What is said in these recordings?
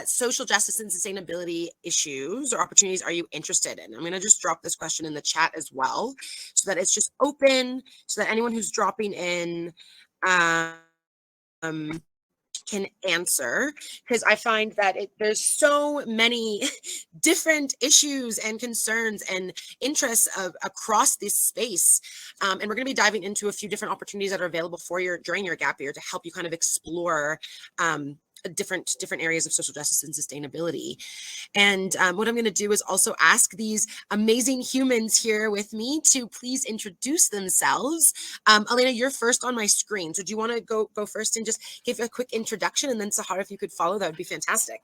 social justice and sustainability issues or opportunities are you interested in? I'm going to just drop this question in the chat as well, so that it's just open, so that anyone who's dropping in can answer, because I find that there's so many different issues and concerns and interests across this space. And we're going to be diving into a few different opportunities that are available for during your gap year to help you kind of explore different areas of social justice and sustainability. And what I'm going to do is also ask these amazing humans here with me to please introduce themselves. Alayna, you're first on my screen. So do you want to go first and just give a quick introduction? And then Sahar, if you could follow, that would be fantastic.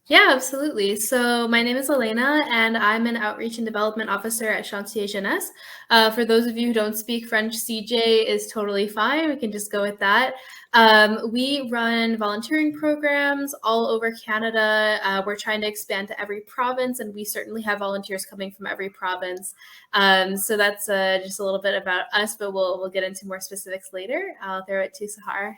Yeah, absolutely. So my name is Alayna, and I'm an Outreach and Development Officer at Chantiers Jeunesse. For those of you who don't speak French, CJ is totally fine. We can just go with that. We run volunteering programs all over Canada. We're trying to expand to every province, and we certainly have volunteers coming from every province. So that's just a little bit about us, but we'll get into more specifics later. I'll throw it to Sahar.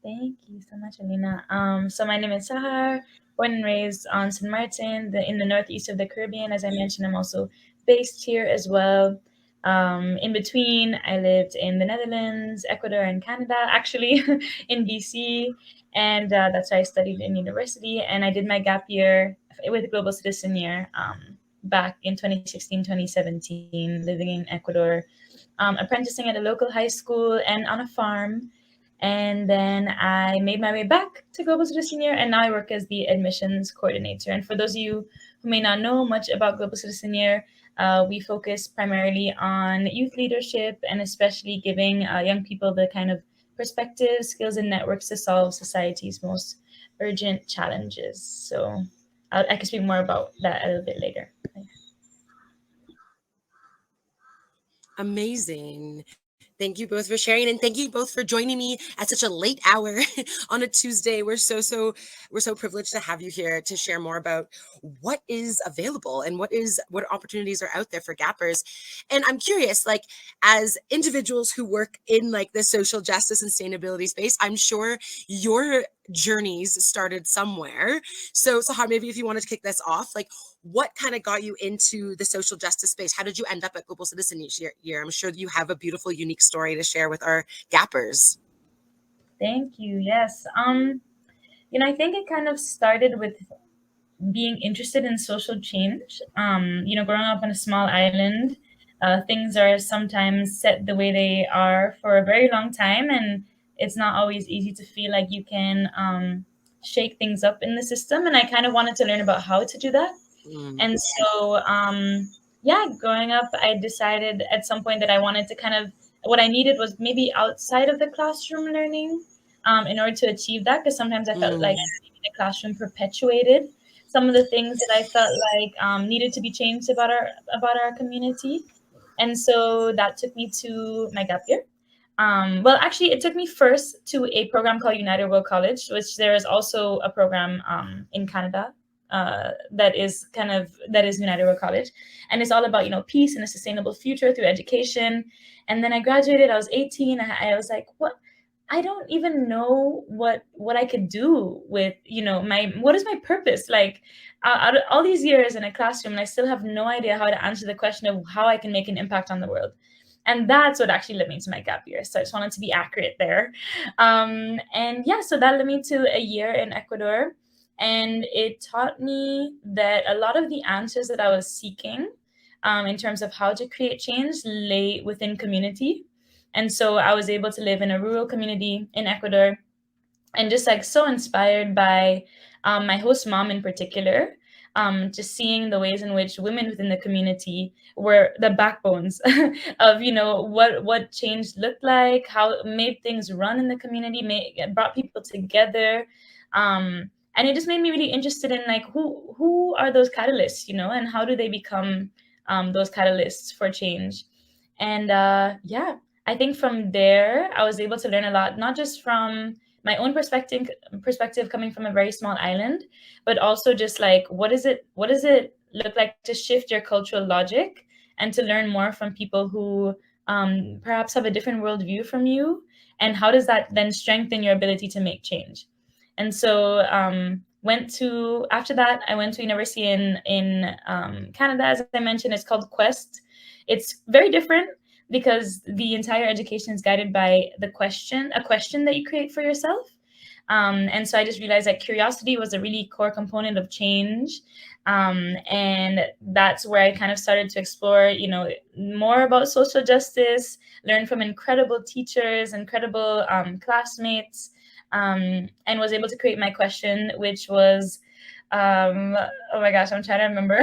Thank you so much, Alayna. So my name is Sahar, born and raised on St. Martin, in the northeast of the Caribbean. As I mentioned, I'm also based here as well. In between, I lived in the Netherlands, Ecuador, and Canada, actually, in BC. And that's where I studied in university. And I did my gap year with Global Citizen Year back in 2016, 2017, living in Ecuador, apprenticing at a local high school and on a farm. And then I made my way back to Global Citizen Year, and now I work as the admissions coordinator. And for those of you who may not know much about Global Citizen Year, we focus primarily on youth leadership and especially giving young people the kind of perspective, skills, and networks to solve society's most urgent challenges. So I can speak more about that a little bit later. Amazing. Thank you both for sharing, and thank you both for joining me at such a late hour on a Tuesday. We're so privileged to have you here to share more about what is available and what opportunities are out there for gappers. And I'm curious, like, as individuals who work in like the social justice and sustainability space, I'm sure your journeys started somewhere. So Sahar, maybe if you wanted to kick this off, like, what kind of got you into the social justice space? How did you end up at Global Citizen Year? I'm sure you have a beautiful, unique story to share with our gappers. Thank you. Yes. I think it kind of started with being interested in social change. Growing up on a small island, things are sometimes set the way they are for a very long time, and it's not always easy to feel like you can shake things up in the system. And I kind of wanted to learn about how to do that. And so, growing up, I decided at some point that I wanted to what I needed was maybe outside of the classroom learning in order to achieve that, because sometimes I felt like maybe the classroom perpetuated some of the things that I felt like needed to be changed about our community. And so that took me to my gap year. Actually, it took me first to a program called United World College, which there is also a program in Canada that is United World College, and it's all about peace and a sustainable future through education. And then I graduated. I was 18. I was like, what? I don't even know what I could do with what is my purpose? Like out of all these years in a classroom, and I still have no idea how to answer the question of how I can make an impact on the world. And that's what actually led me to my gap year. So I just wanted to be accurate there. So that led me to a year in Ecuador. And it taught me that a lot of the answers that I was seeking in terms of how to create change lay within community. And so I was able to live in a rural community in Ecuador, and just like so inspired by my host mom in particular, just seeing the ways in which women within the community were the backbones of what change looked like, how it made things run in the community, brought people together. And it just made me really interested in like who are those catalysts, and how do they become those catalysts for change. And I think from there I was able to learn a lot, not just from my own perspective coming from a very small island, but also just like what does it look like to shift your cultural logic and to learn more from people who perhaps have a different worldview from you, and how does that then strengthen your ability to make change. And so after that, I went to university in Canada, as I mentioned. It's called Quest. It's very different because the entire education is guided by a question that you create for yourself. And so I just realized that curiosity was a really core component of change. And that's where I kind of started to explore, more about social justice, learn from incredible teachers, incredible classmates, and was able to create my question, which was, oh my gosh, I'm trying to remember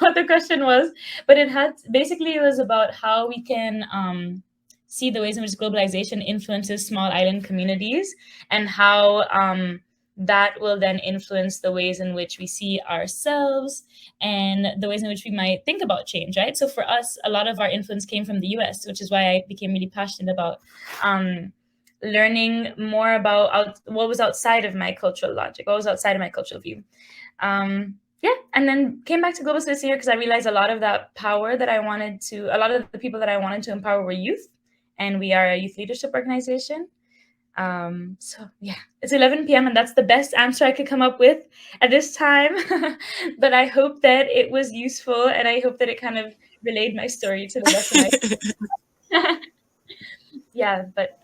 what the question was, but it was about how we can see the ways in which globalization influences small island communities, and how that will then influence the ways in which we see ourselves and the ways in which we might think about change, right? So for us, a lot of our influence came from the US, which is why I became really passionate about learning more about what was outside of my cultural logic, what was outside of my cultural view. And then came back to Global Citizen here because I realized a lot of the people that I wanted to empower were youth, and we are a youth leadership organization. So yeah, it's 11 p.m. and that's the best answer I could come up with at this time. But I hope that it was useful, and I hope that it kind of relayed my story to the rest of my yeah, but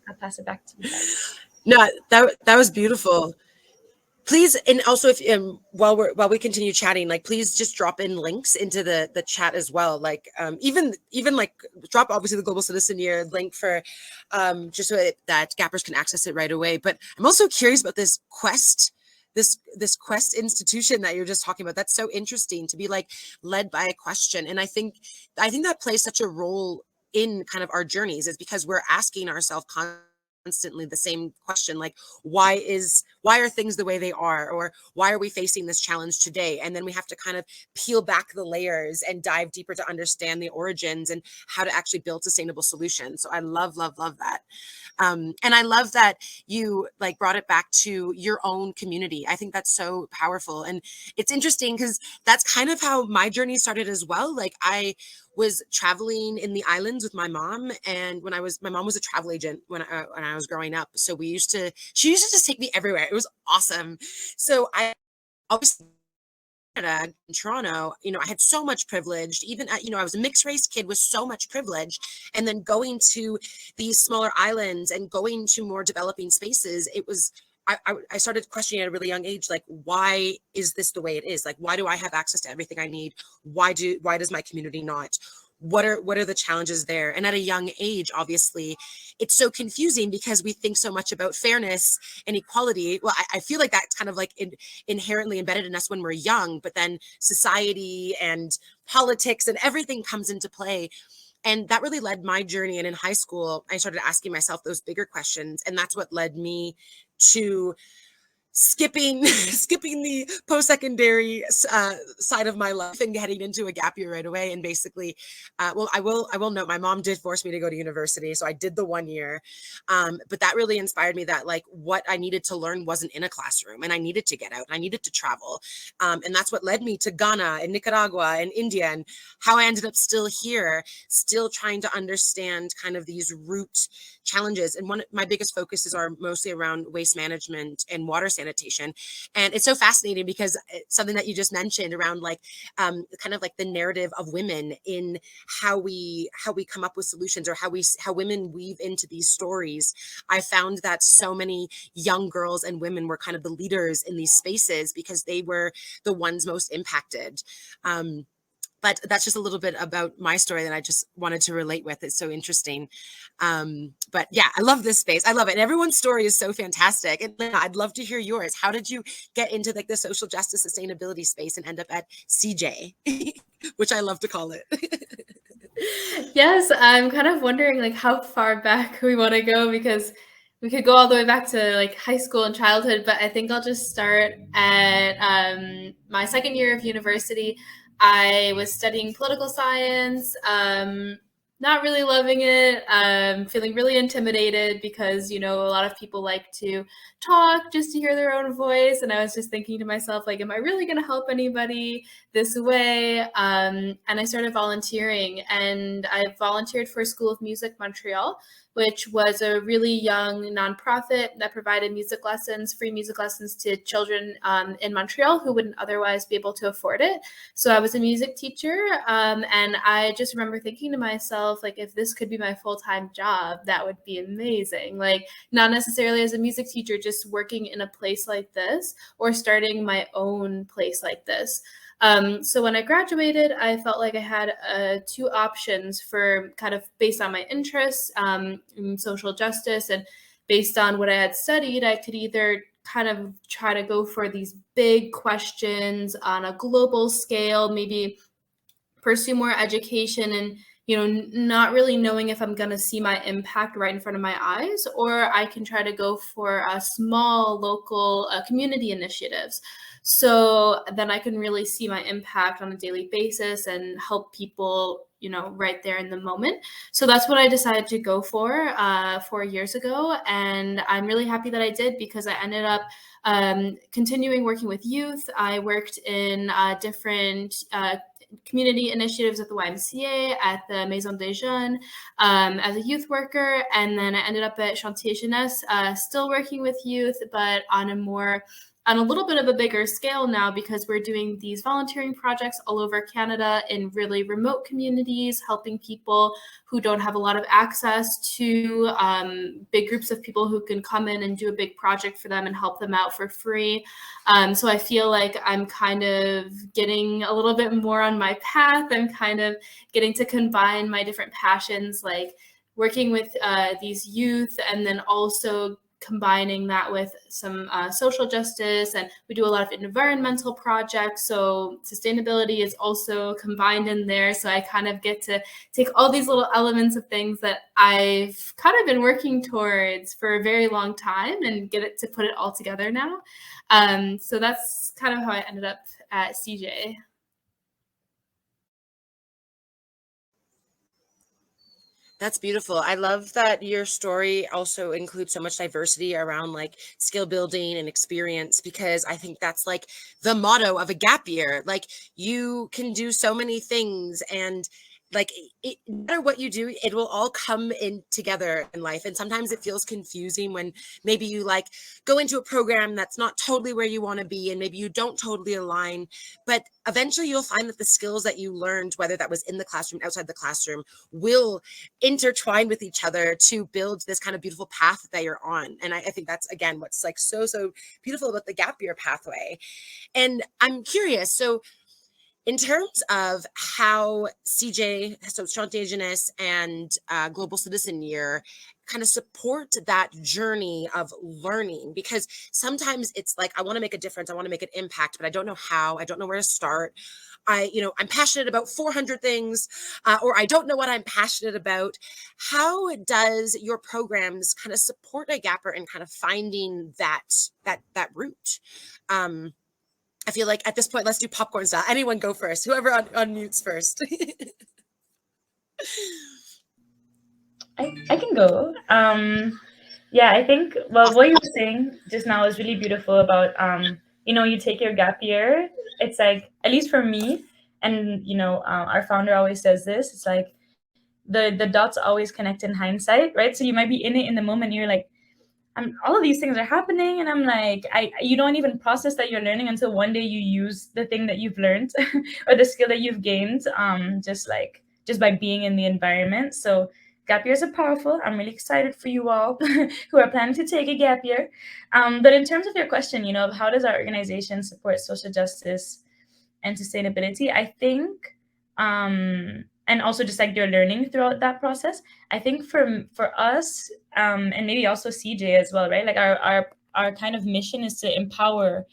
I'll pass it back to you guys. No, that was beautiful. Please, and also if while we continue chatting, like please just drop in links into the chat as well. Like even like drop obviously the Global Citizen Year link for just so that gappers can access it right away. But I'm also curious about this Quest, this Quest institution that you're just talking about. That's so interesting to be like led by a question. And I think that plays such a role in kind of our journeys, is because we're asking ourselves constantly the same question, like why are things the way they are, or why are we facing this challenge today? And then we have to kind of peel back the layers and dive deeper to understand the origins and how to actually build sustainable solutions. So I love that. And I love that you like brought it back to your own community. I think that's so powerful. And it's interesting because that's kind of how my journey started as well. Like I was traveling in the islands with my mom, and my mom was a travel agent when I was growing up. So she used to just take me everywhere. It was awesome. So I always in Toronto, I had so much privilege. Even I was a mixed race kid with so much privilege, and then going to these smaller islands and going to more developing spaces, it was. I started questioning at a really young age, like, why is this the way it is? Like, why do I have access to everything I need? Why does my community not? What are the challenges there? And at a young age, obviously, it's so confusing because we think so much about fairness and equality. Well, I feel like that's kind of like inherently embedded in us when we're young, but then society and politics and everything comes into play. And that really led my journey. And in high school, I started asking myself those bigger questions. And that's what led me to skipping the post-secondary side of my life and getting into a gap year right away. And basically, I will note my mom did force me to go to university, so I did the 1 year, but that really inspired me that like what I needed to learn wasn't in a classroom, and I needed to get out, and I needed to travel, and that's what led me to Ghana and Nicaragua and India, and how I ended up still here, still trying to understand kind of these root challenges. And one of my biggest focuses are mostly around waste management and water sanitation. And it's so fascinating because it's something that you just mentioned around like kind of like the narrative of women in how we come up with solutions, or how women weave into these stories. I found that so many young girls and women were kind of the leaders in these spaces because they were the ones most impacted. But that's just a little bit about my story that I just wanted to relate with. It's so interesting. But yeah, I love this space. I love it. And everyone's story is so fantastic. And I'd love to hear yours. How did you get into like the social justice sustainability space and end up at CJ, which I love to call it? Yes, I'm kind of wondering like how far back we want to go, because we could go all the way back to like high school and childhood, but I think I'll just start at my second year of university. I was studying political science, not really loving it, feeling really intimidated because, a lot of people like to talk just to hear their own voice. And I was just thinking to myself, like, am I really going to help anybody this way? And I started volunteering, and I volunteered for School of Music Montreal. which was a really young nonprofit that provided music lessons, free music lessons to children in Montreal who wouldn't otherwise be able to afford it. So I was a music teacher, and I just remember thinking to myself, like, if this could be my full-time job, that would be amazing. Like, not necessarily as a music teacher, just working in a place like this or starting my own place like this. So when I graduated, I felt like I had two options for kind of based on my interests in social justice and based on what I had studied. I could either kind of try to go for these big questions on a global scale, maybe pursue more education and not really knowing if I'm going to see my impact right in front of my eyes, or I can try to go for small local community initiatives. So then I can really see my impact on a daily basis and help people, right there in the moment. So that's what I decided to go for 4 years ago. And I'm really happy that I did, because I ended up continuing working with youth. I worked in different community initiatives at the YMCA, at the Maison des Jeunes, as a youth worker. And then I ended up at Chantiers Jeunesse, still working with youth, but on a little bit of a bigger scale now, because we're doing these volunteering projects all over Canada in really remote communities, helping people who don't have a lot of access to big groups of people who can come in and do a big project for them and help them out for free. So I feel like I'm kind of getting a little bit more on my path. I'm kind of getting to combine my different passions, like working with these youth, and then also combining that with some social justice. And we do a lot of environmental projects, so sustainability is also combined in there. So I kind of get to take all these little elements of things that I've kind of been working towards for a very long time and get it to put it all together now. So that's kind of how I ended up at CJ. That's beautiful. I love that your story also includes so much diversity around like skill building and experience, because I think that's like the motto of a gap year. Like, you can do so many things, and like no matter what you do, it will all come in together in life. And sometimes it feels confusing when maybe you like go into a program that's not totally where you want to be, and maybe you don't totally align, but eventually you'll find that the skills that you learned, whether that was in the classroom, outside the classroom, will intertwine with each other to build this kind of beautiful path that you're on. And I think that's, again, what's like so beautiful about the gap year pathway. And I'm curious, so in terms of how CJ, so Chantiers Jeunesse and Global Citizen Year kind of support that journey of learning, because sometimes it's like, I want to make a difference, I want to make an impact, but I don't know how, I don't know where to start. I'm passionate about 400 things, or I don't know what I'm passionate about. How does your programs kind of support a gapper in kind of finding that route? I feel like at this point, let's do popcorn style. Anyone go first. Whoever unmutes first. I can go. Yeah, I think, well, what you were saying just now is really beautiful about, you take your gap year. It's like, at least for me, and, our founder always says this, it's like the dots always connect in hindsight, right? So you might be in it in the moment, you're like, all of these things are happening, and I'm like, you don't even process that you're learning until one day you use the thing that you've learned or the skill that you've gained, just by being in the environment. So gap years are powerful. I'm really excited for you all who are planning to take a gap year. But in terms of your question, how does our organization support social justice and sustainability? I think, and also just like your learning throughout that process, I think for us, and maybe also CJ as well, right? Like our kind of mission is to empower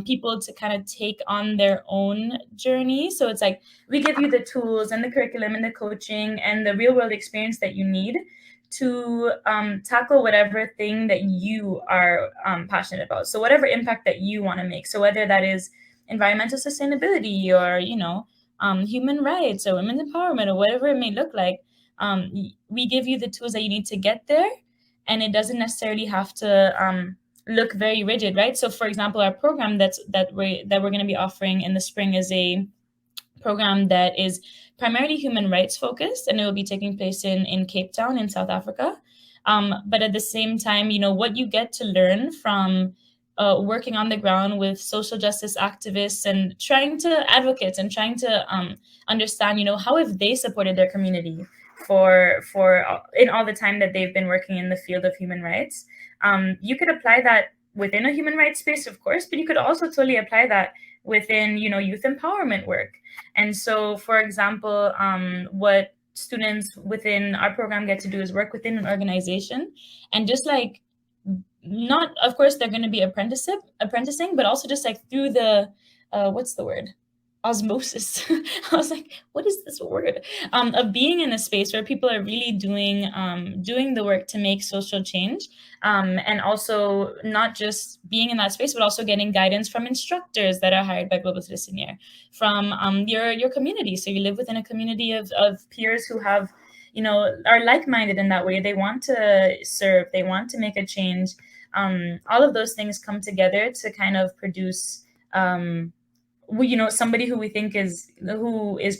people to kind of take on their own journey. So it's like, we give you the tools and the curriculum and the coaching and the real world experience that you need to tackle whatever thing that you are passionate about. So whatever impact that you want to make. So whether that is environmental sustainability or, human rights or women's empowerment or whatever it may look like, we give you the tools that you need to get there. And it doesn't necessarily have to look very rigid, right? So for example, our program that we're going to be offering in the spring is a program that is primarily human rights focused, and it will be taking place in Cape Town in South Africa. But at the same time, what you get to learn from working on the ground with social justice activists and trying to advocate and trying to understand, how have they supported their community for in all the time that they've been working in the field of human rights. You could apply that within a human rights space, of course, but you could also totally apply that within, youth empowerment work. And so, for example, what students within our program get to do is work within an organization, and just like, not, of course, they're going to be apprenticing, but also just like through the what's the word, osmosis. I was like, what is this word, of being in a space where people are really doing the work to make social change, and also not just being in that space, but also getting guidance from instructors that are hired by Global Citizen Year, from your community. So you live within a community of peers who have, are like-minded in that way. They want to serve, they want to make a change. All of those things come together to kind of produce, somebody who we think is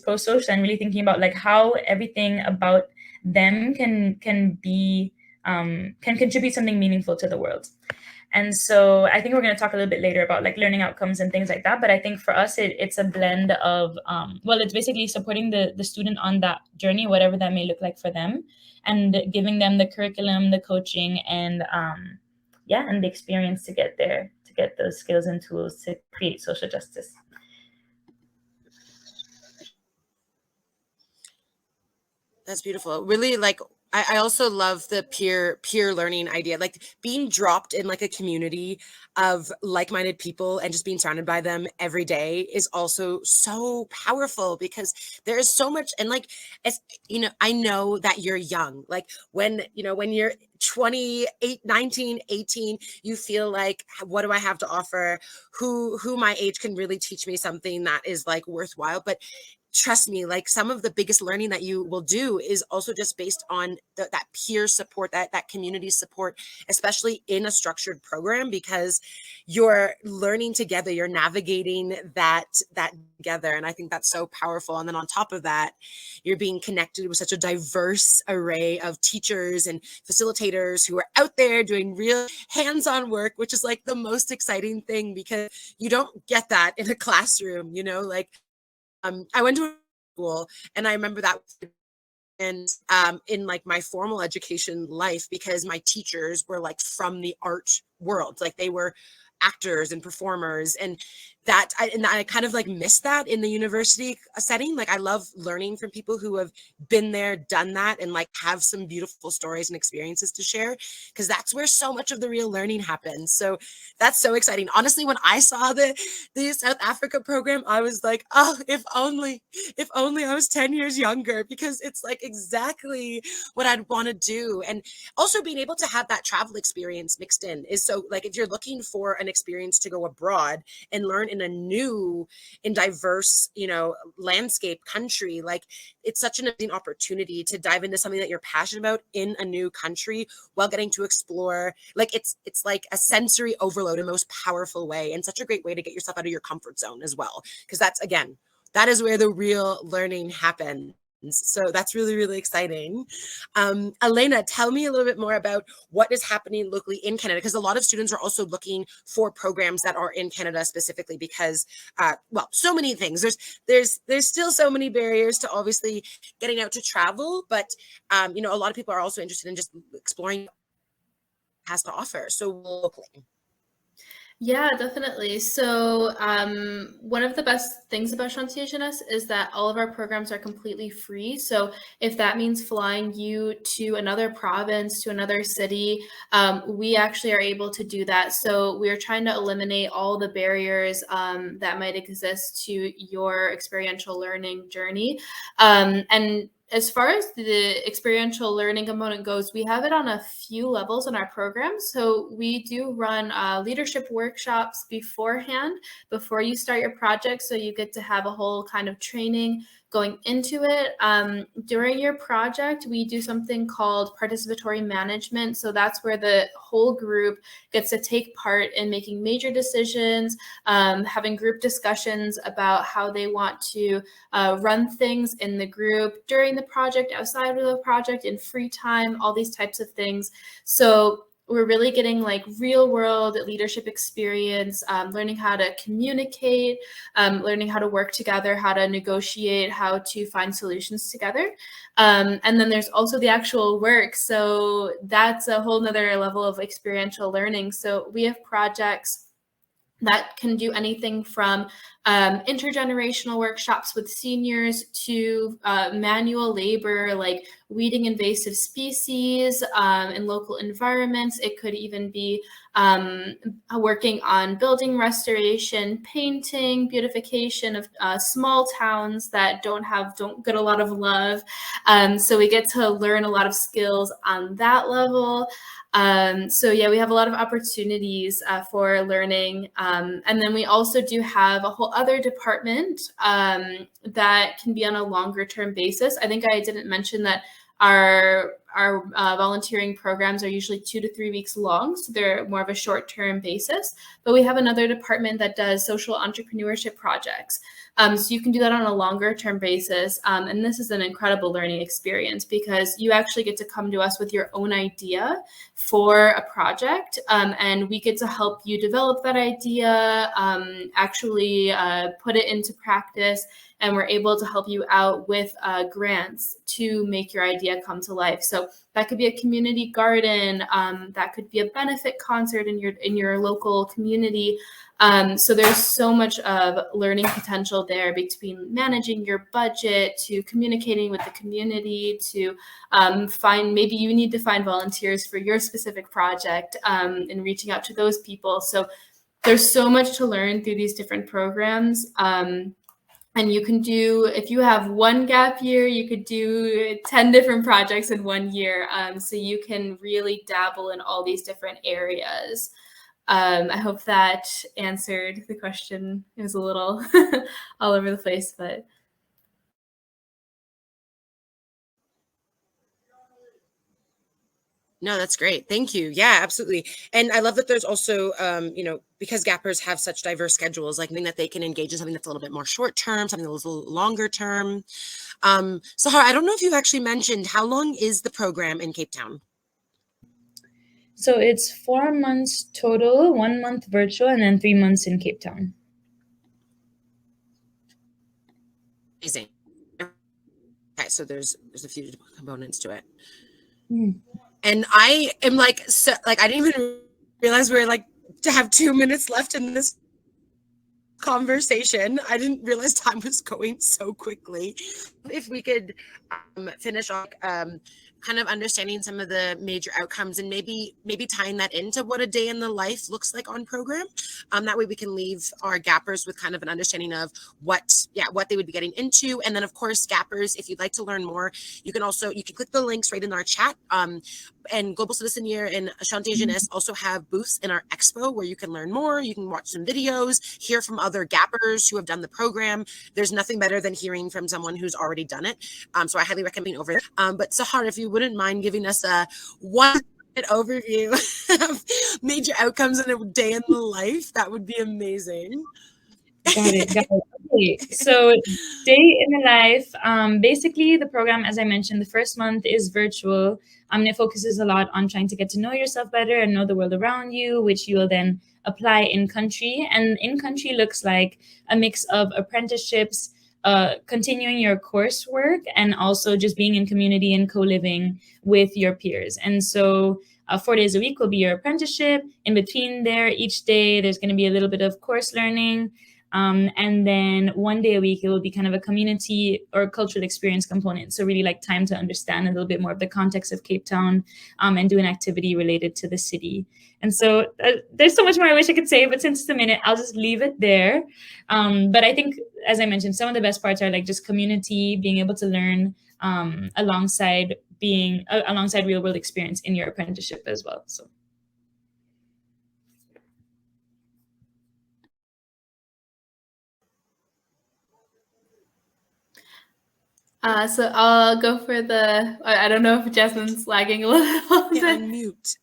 pro-social, and really thinking about like how everything about them can contribute something meaningful to the world. And so I think we're going to talk a little bit later about like learning outcomes and things like that. But I think for us, it's a blend of, it's basically supporting the student on that journey, whatever that may look like for them, and giving them the curriculum, the coaching, and and the experience to get there, to get those skills and tools to create social justice. That's beautiful. Really, like, I also love the peer learning idea, like being dropped in like a community of like-minded people and just being surrounded by them every day is also so powerful, because there is so much. And like, as I know that you're young, like when you're 28, 19, 18, you feel like, what do I have to offer? Who my age can really teach me something that is like worthwhile? But trust me, like some of the biggest learning that you will do is also just based on that peer support, that community support, especially in a structured program, because you're learning together, you're navigating that together. And I think that's so powerful. And then on top of that, you're being connected with such a diverse array of teachers and facilitators who are out there doing real hands-on work, which is like the most exciting thing, because you don't get that in a classroom, like I went to a school, and I remember that, and in like my formal education life, because my teachers were like from the art world, like they were actors and performers, and I kind of like missed that in the university setting. Like I love learning from people who have been there, done that, and like have some beautiful stories and experiences to share, because that's where so much of the real learning happens. So that's so exciting. Honestly, when I saw the South Africa program, I was like, oh, if only I was 10 years younger, because it's like exactly what I'd want to do. And also being able to have that travel experience mixed in is so, like, if you're looking for an experience to go abroad and learn in a new and diverse, landscape country, like it's such an amazing opportunity to dive into something that you're passionate about in a new country while getting to explore. Like it's like a sensory overload in the most powerful way, and such a great way to get yourself out of your comfort zone as well, because that is where the real learning happens. So that's really, really exciting. Alayna, tell me a little bit more about what is happening locally in Canada, because a lot of students are also looking for programs that are in Canada specifically, because, so many things. There's still so many barriers to obviously getting out to travel, but a lot of people are also interested in just exploring what it has to offer. So locally. Yeah, definitely. So one of the best things about Chantiers Jeunesse is that all of our programs are completely free. So if that means flying you to another province, to another city, we actually are able to do that. So we're trying to eliminate all the barriers that might exist to your experiential learning journey. And as far as the experiential learning component goes, we have it on a few levels in our program. So we do run leadership workshops beforehand, before you start your project. So you get to have a whole kind of training going into it. During your project, we do something called participatory management. So that's where the whole group gets to take part in making major decisions, having group discussions about how they want to run things in the group during the project, outside of the project, in free time, all these types of things. So we're really getting like real world leadership experience, learning how to communicate, learning how to work together, how to negotiate, how to find solutions together. And then there's also the actual work. So that's a whole nother level of experiential learning. So we have projects that can do anything from intergenerational workshops with seniors to manual labor, like weeding invasive species in local environments. It could even be working on building restoration, painting, beautification of small towns that don't get a lot of love. So we get to learn a lot of skills on that level. So yeah, we have a lot of opportunities for learning. And then we also do have a whole other department that can be on a longer term basis. I think I didn't mention that our volunteering programs are usually 2 to 3 weeks long, so they're more of a short-term basis. But we have another department that does social entrepreneurship projects. So you can do that on a longer-term basis. And this is an incredible learning experience because you actually get to come to us with your own idea for a project, and we get to help you develop that idea, actually put it into practice, and we're able to help you out with grants to make your idea come to life. So that could be a community garden, that could be a benefit concert in your local community. So there's so much of learning potential there, between managing your budget to communicating with the community to maybe you need to find volunteers for your specific project, and reaching out to those people. So there's so much to learn through these different programs. And you can do, if you have one gap year, you could do 10 different projects in 1 year. So you can really dabble in all these different areas. I hope that answered the question. It was a little all over the place, but. No, that's great. Thank you. Yeah, absolutely. And I love that there's also, because gappers have such diverse schedules, like something that they can engage in something that's a little bit more short term, something that's a little longer term. Sahar, I don't know if you've actually mentioned, how long is the program in Cape Town? So it's 4 months total, 1 month virtual, and then 3 months in Cape Town. Amazing. Okay, so there's a few components to it. Mm. And I am like, so, like, I didn't even realize we were like to have 2 minutes left in this conversation. I didn't realize time was going so quickly. If we could finish off kind of understanding some of the major outcomes and maybe tying that into what a day in the life looks like on program. That way we can leave our gappers with kind of an understanding of what they would be getting into. And then of course, gappers, if you'd like to learn more, you can click the links right in our chat. And Global Citizen Year and Chantiers Jeunesse also have booths in our expo where you can learn more. You can watch some videos, hear from other gappers who have done the program. There's nothing better than hearing from someone who's already done it. So I highly recommend being over there. But Sahar, if you wouldn't mind giving us a 1 minute overview of major outcomes in a day in the life, that would be amazing. Got it. Okay, so day in the life. Basically, the program, as I mentioned, the first month is virtual. It focuses a lot on trying to get to know yourself better and know the world around you, which you will then apply in country. And in country looks like a mix of apprenticeships, continuing your coursework, and also just being in community and co-living with your peers. And so 4 days a week will be your apprenticeship. In between there, each day, there's going to be a little bit of course learning. And then 1 day a week, it will be kind of a community or cultural experience component. So really like time to understand a little bit more of the context of Cape Town, and do an activity related to the city. And so there's so much more I wish I could say, but since it's a minute, I'll just leave it there. But I think, as I mentioned, some of the best parts are like just community, being able to learn alongside real world experience in your apprenticeship as well. So. So I'll go for I don't know if Jasmine's lagging a little bit. Unmute.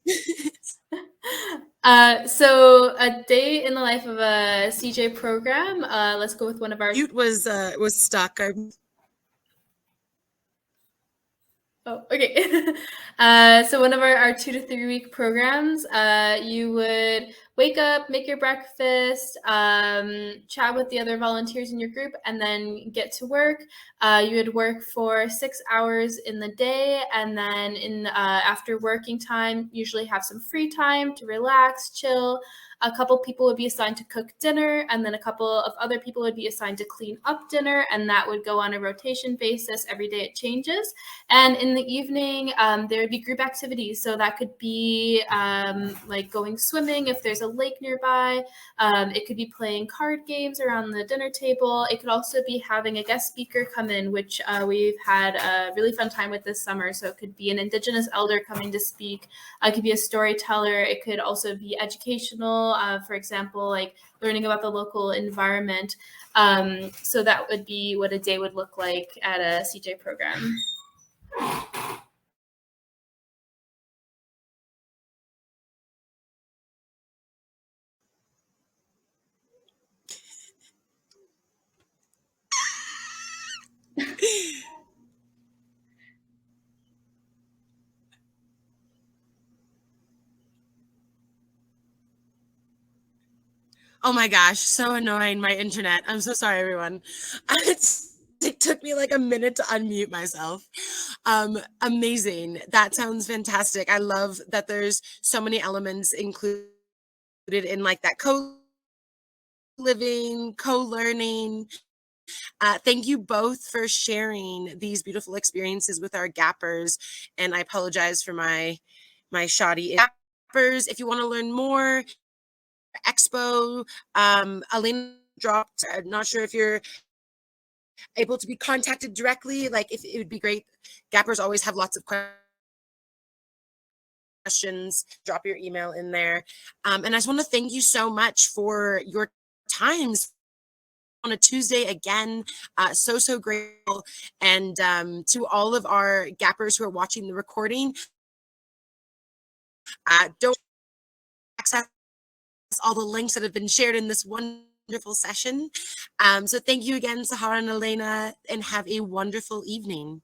So a day in the life of a CJ program. Let's go with one of our. Mute was stuck. Oh, okay. So one of our 2 to 3 week programs, you would wake up, make your breakfast, chat with the other volunteers in your group, and then get to work. You would work for 6 hours in the day, and then after working time, usually have some free time to relax, chill. A couple people would be assigned to cook dinner, and then a couple of other people would be assigned to clean up dinner, and that would go on a rotation basis. Every day it changes. And in the evening, there would be group activities. So that could be like going swimming if there's a lake nearby. It could be playing card games around the dinner table. It could also be having a guest speaker come in, which we've had a really fun time with this summer. So it could be an Indigenous elder coming to speak. It could be a storyteller. It could also be educational, for example, like learning about the local environment. So that would be what a day would look like at a CJ program. Oh my gosh, so annoying, my internet. I'm so sorry, everyone. It took me like a minute to unmute myself. Amazing. That sounds fantastic. I love that there's so many elements included in like that co-living, co-learning. Thank you both for sharing these beautiful experiences with our gappers. And I apologize for my shoddy gappers. If you want to learn more, Expo, Alayna dropped. I'm not sure if you're able to be contacted directly. Like, if it would be great. Gappers always have lots of questions. Drop your email in there. And I just want to thank you so much for your times on a Tuesday again. So grateful. And to all of our gappers who are watching the recording, don't access all the links that have been shared in this wonderful session. So thank you again, Sahar and Alayna, and have a wonderful evening.